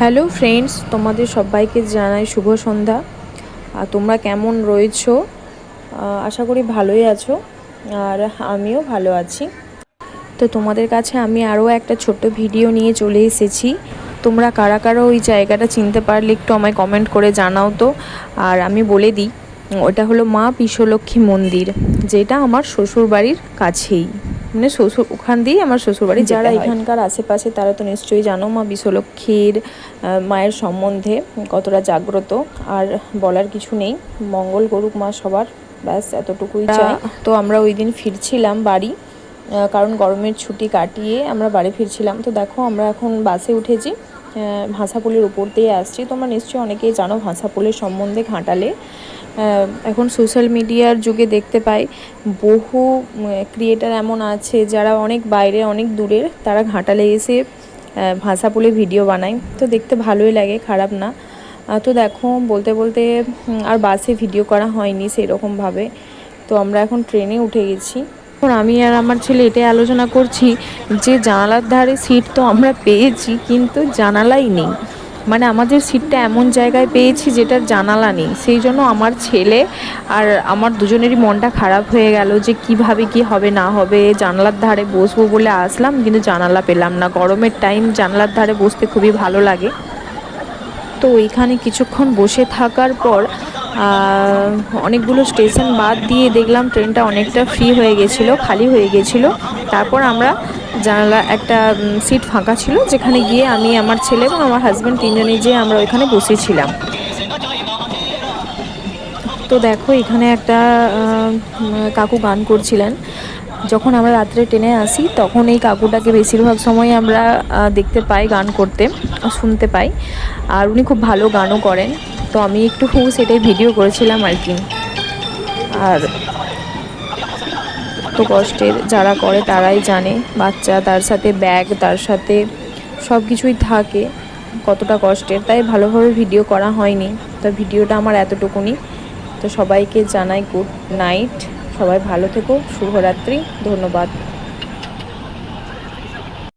Hello friends, তোমাদের সবাইকে জানাই শুভ সন্ধ্যা। আর তোমরা কেমন রয়েছো? আশা করি ভালোই আছো, আর আমিও ভালো আছি। তো তোমাদের কাছে আমি আরও একটা ছোট্ট ভিডিও নিয়ে চলে এসেছি। তোমরা কারা কারা ওই জায়গাটা চিনতে পারলে একটু আমায় কমেন্ট করে জানাও তো। আর আমি বলে দিই, ওটা হলো মা বিশ্বলক্ষ্মী মন্দির, যেটা আমার শ্বশুরবাড়ির কাছেই, মানে ওখান দিয়েই আমার শ্বশুরবাড়ি। যারা এখানকার আশেপাশে তারা তো নিশ্চয়ই জানো মা বিশ্বলক্ষ্মীর মায়ের সম্বন্ধে কতটা জাগ্রত, আর বলার কিছু নেই। মঙ্গল করুক মা সবার, ব্যাস এতটুকুই চাই। তো আমরা ওই দিন ফিরছিলাম বাড়ি, কারণ গরমের ছুটি কাটিয়ে আমরা বাড়ি ফিরছিলাম। তো দেখো আমরা এখন বাসে উঠেছি, ভাষাপুলের উপর দিয়ে আসছি। তোমরা নিশ্চয়ই অনেকেই জানো ভাষাপুলের সম্বন্ধে। ঘাটালে এখন সোশ্যাল মিডিয়ার যুগে দেখতে পাই বহু ক্রিয়েটার এমন আছে যারা অনেক বাইরে, অনেক দূরের, তারা ঘাটালে এসে ভাষাপুলে ভিডিও বানায়। তো দেখতে ভালোই লাগে, খারাপ না। তো দেখো বলতে বলতে আর বাসে ভিডিও করা হয়নি সেরকমভাবে। তো আমরা এখন ট্রেনে উঠে গেছি। এখন আমি আর আমার ছেলে এটাই আলোচনা করছি যে জানালার ধারে সিট তো আমরা পেয়েছি, কিন্তু জানালাই নেই। মানে আমাদের সিটটা এমন জায়গায় পেয়েছি যেটার জানালা নেই। সেই জন্য আমার ছেলে আর আমার দুজনেরই মনটা খারাপ হয়ে গেল যে কিভাবে কি হবে না হবে। জানালার ধারে বসবো বলে আসলাম, কিন্তু জানালা পেলাম না। গরমের টাইম জানালার ধারে বসতে খুবই ভালো লাগে। তো ওইখানে কিছুক্ষণ বসে থাকার পর অনেকগুলো স্টেশন বাদ দিয়ে দেখলাম ট্রেনটা অনেকটা ফ্রি হয়ে গেছিলো, খালি হয়ে গেছিলো। তারপর আমরা জানালা একটা সিট ফাঁকা ছিল, যেখানে গিয়ে আমি, আমার ছেলে এবং আমার হাজব্যান্ড তিনজনে যেয়ে আমরা ওইখানে বসেছিলাম। তো দেখো এখানে একটা কাকু গান করছিলেন। যখন আমরা রাত্রে ট্রেনে আসি তখন এই কাকুটাকে বেশিরভাগ সময় আমরা দেখতে পাই গান করতে, শুনতে পাই। আর উনি খুব ভালো গানও করেন। তো আমি একটু সেটাই ভিডিও করেছিলাম আর কি। আর তো কষ্টের যারা করে তারাই জানে, বাচ্চা, তার সাথে ব্যাগ, তার সাথে সব কিছুই থাকে, কতটা কষ্টের। তাই ভালোভাবে ভিডিও করা হয়নি। তো ভিডিওটা আমার এতটুকুনি। তো সবাইকে জানাই গুড নাইট, সবাই ভালো থেকো, শুভরাত্রি, ধন্যবাদ।